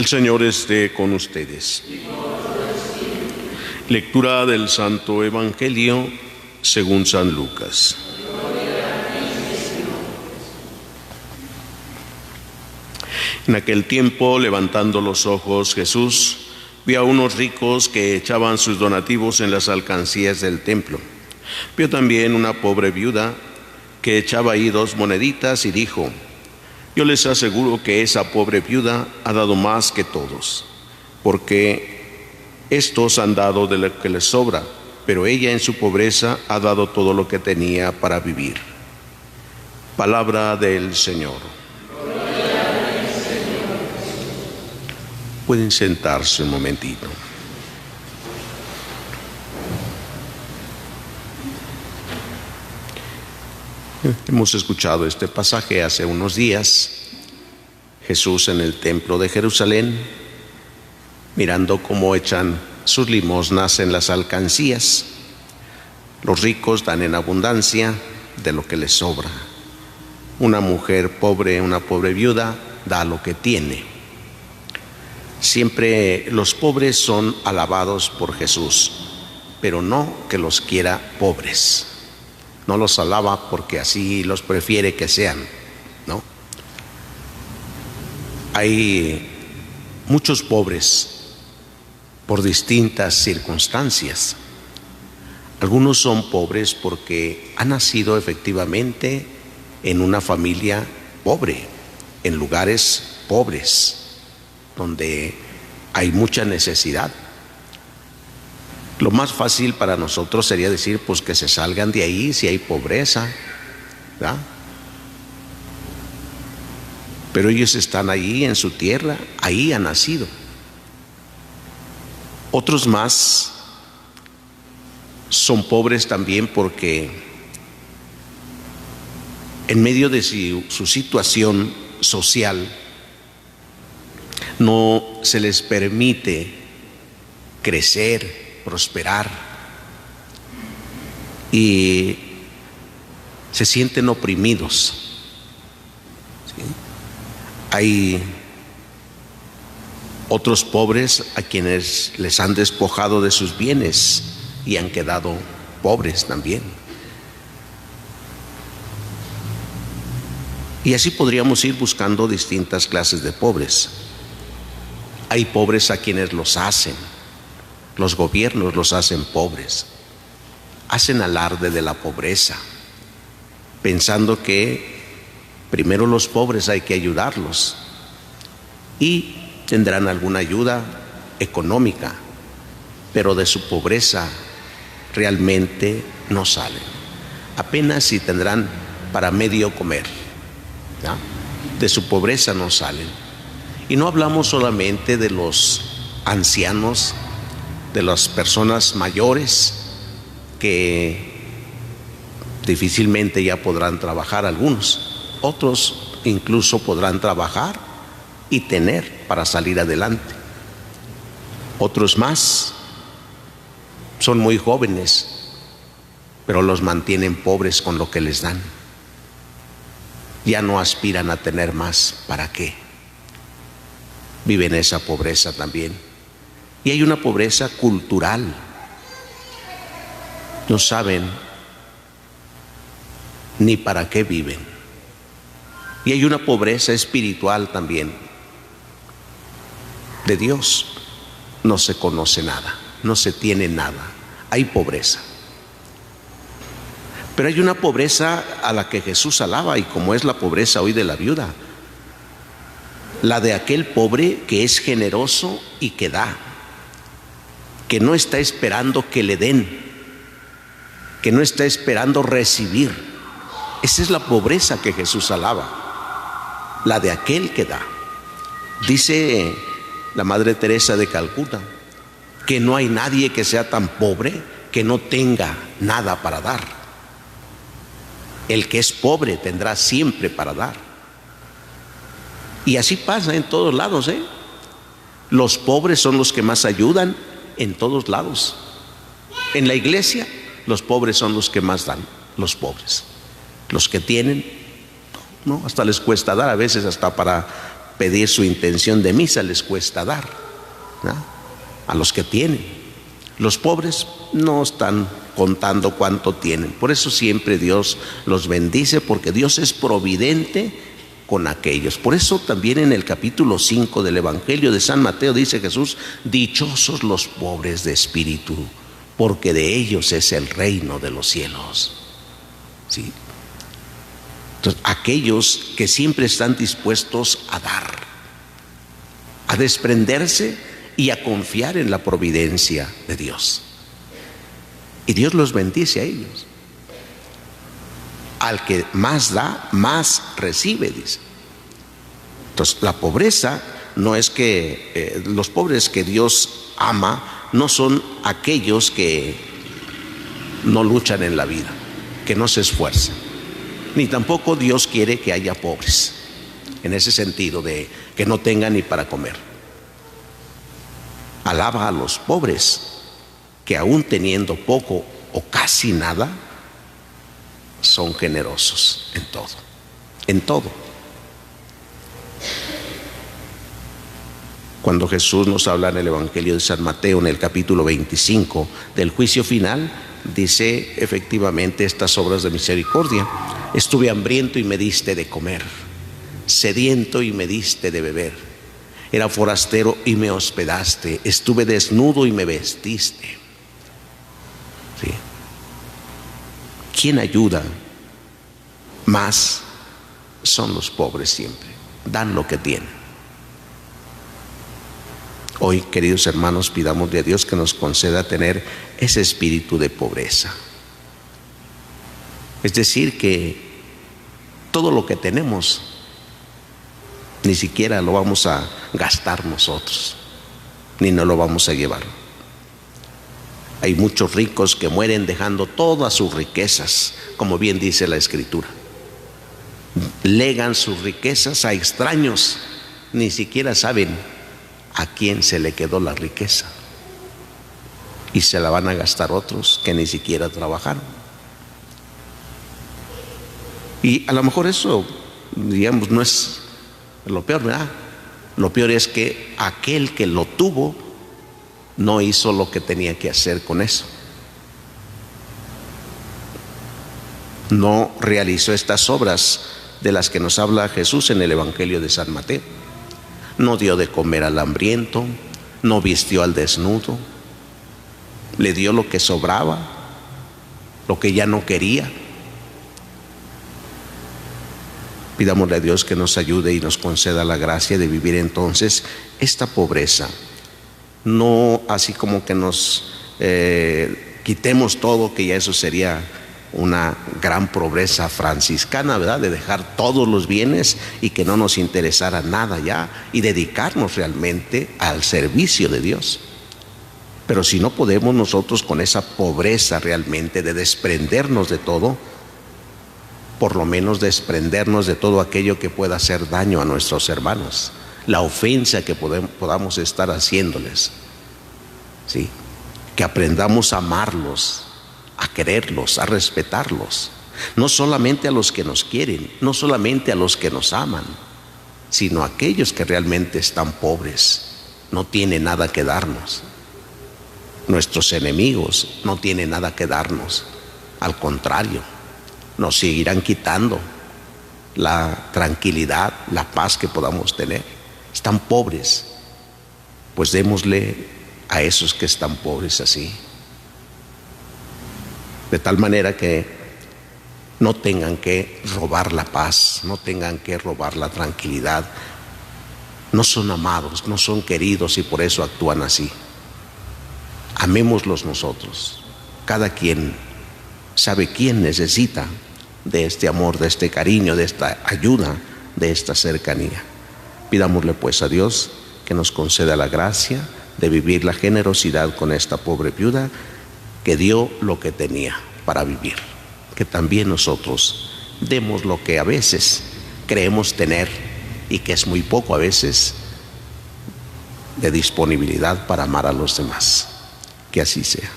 El Señor esté con ustedes. Lectura del Santo Evangelio según San Lucas. En aquel tiempo, levantando los ojos, Jesús vio a unos ricos que echaban sus donativos en las alcancías del templo. Vio también una pobre viuda que echaba ahí 2 moneditas y dijo: yo les aseguro que esa pobre viuda ha dado más que todos, porque estos han dado de lo que les sobra, pero ella en su pobreza ha dado todo lo que tenía para vivir. Palabra del Señor. Pueden sentarse un momentito. Hemos escuchado este pasaje hace unos días. Jesús en el templo de Jerusalén, mirando cómo echan sus limosnas en las alcancías. Los ricos dan en abundancia de lo que les sobra. Una mujer pobre, una pobre viuda, da lo que tiene. Siempre los pobres son alabados por Jesús, pero no que los quiera pobres. No los alaba porque así los prefiere que sean, ¿no? Hay muchos pobres por distintas circunstancias. Algunos son pobres porque han nacido efectivamente en una familia pobre, en lugares pobres, donde hay mucha necesidad. Lo más fácil para nosotros sería decir, pues que se salgan de ahí si hay pobreza, ¿verdad? Pero ellos están ahí en su tierra, ahí han nacido. Otros más son pobres también porque en medio de su situación social no se les permite crecer, prosperar, y se sienten oprimidos. ¿Sí? Hay otros pobres a quienes les han despojado de sus bienes y han quedado pobres también. Y así podríamos ir buscando distintas clases de pobres. Hay pobres a quienes los hacen. Los gobiernos los hacen pobres, hacen alarde de la pobreza, pensando que primero los pobres hay que ayudarlos y tendrán alguna ayuda económica, pero de su pobreza realmente no salen. Apenas si tendrán para medio comer, ¿ya? De su pobreza no salen. Y no hablamos solamente de los ancianos, de las personas mayores que difícilmente ya podrán trabajar algunos, otros incluso podrán trabajar y tener para salir adelante. Otros más son muy jóvenes, pero los mantienen pobres con lo que les dan. Ya no aspiran a tener más, ¿para qué? Viven esa pobreza también. Y hay una pobreza cultural. No saben ni para qué viven. Y hay una pobreza espiritual también. De Dios no se conoce nada, no se tiene nada. Hay pobreza. Pero hay una pobreza a la que Jesús alaba, y como es la pobreza hoy de la viuda, la de aquel pobre que es generoso y que da, que no está esperando que le den, que no está esperando recibir. Esa es la pobreza que Jesús alaba, la de aquel que da. Dice la Madre Teresa de Calcuta que no hay nadie que sea tan pobre que no tenga nada para dar. El que es pobre tendrá siempre para dar. Y así pasa en todos lados, ¿eh? Los pobres son los que más ayudan en todos lados. En la iglesia, los pobres son los que más dan, los pobres. Los que tienen, no, hasta les cuesta dar, a veces hasta para pedir su intención de misa les cuesta dar, ¿no? A los que tienen. Los pobres no están contando cuánto tienen. Por eso siempre Dios los bendice, porque Dios es providente con aquellos. Por eso también en el capítulo 5 del Evangelio de San Mateo dice Jesús: dichosos los pobres de espíritu, porque de ellos es el reino de los cielos. ¿Sí? Entonces, aquellos que siempre están dispuestos a dar, a desprenderse y a confiar en la providencia de Dios. Y Dios los bendice a ellos. Al que más da, más recibe, dice. Entonces, la pobreza no es que los pobres que Dios ama no son aquellos que no luchan en la vida, que no se esfuerzan. Ni tampoco Dios quiere que haya pobres, en ese sentido de que no tengan ni para comer. Alaba a los pobres que aún teniendo poco o casi nada, son generosos en todo, en todo. Cuando Jesús nos habla en el Evangelio de San Mateo, en el capítulo 25 del juicio final, dice efectivamente estas obras de misericordia: estuve hambriento y me diste de comer, sediento y me diste de beber, era forastero y me hospedaste, estuve desnudo y me vestiste. ¿Sí? ¿Quién ayuda más? Son los pobres siempre, dan lo que tienen. Hoy, queridos hermanos, pidamos a Dios que nos conceda tener ese espíritu de pobreza. Es decir, que todo lo que tenemos ni siquiera lo vamos a gastar nosotros, ni nos lo vamos a llevar. Hay muchos ricos que mueren dejando todas sus riquezas, como bien dice la Escritura. Legan sus riquezas a extraños, ni siquiera saben a quién se le quedó la riqueza, y se la van a gastar otros que ni siquiera trabajaron. Y a lo mejor eso, digamos, no es lo peor, ¿verdad? Lo peor es que aquel que lo tuvo no hizo lo que tenía que hacer con eso. No realizó estas obras de las que nos habla Jesús en el Evangelio de San Mateo. No dio de comer al hambriento, no vistió al desnudo, le dio lo que sobraba, lo que ya no quería. Pidámosle a Dios que nos ayude y nos conceda la gracia de vivir entonces esta pobreza. No así como que nos quitemos todo, que ya eso sería una gran pobreza franciscana, ¿verdad? De dejar todos los bienes y que no nos interesara nada ya, y dedicarnos realmente al servicio de Dios. Pero si no podemos nosotros con esa pobreza realmente de desprendernos de todo, por lo menos desprendernos de todo aquello que pueda hacer daño a nuestros hermanos, la ofensa que podamos estar haciéndoles, ¿sí? Que aprendamos a amarlos, a quererlos, a respetarlos, no solamente a los que nos quieren, no solamente a los que nos aman, sino a aquellos que realmente están pobres, no tienen nada que darnos. Nuestros enemigos no tienen nada que darnos, al contrario, nos seguirán quitando la tranquilidad, la paz que podamos tener. Están pobres, pues démosle a esos que están pobres así, de tal manera que no tengan que robar la paz, no tengan que robar la tranquilidad. No son amados, no son queridos, y por eso actúan así. Amémoslos nosotros. Cada quien sabe quién necesita de este amor, de este cariño, de esta ayuda, de esta cercanía. Pidámosle pues a Dios que nos conceda la gracia de vivir la generosidad con esta pobre viuda que dio lo que tenía para vivir. Que también nosotros demos lo que a veces creemos tener y que es muy poco a veces, de disponibilidad para amar a los demás. Que así sea.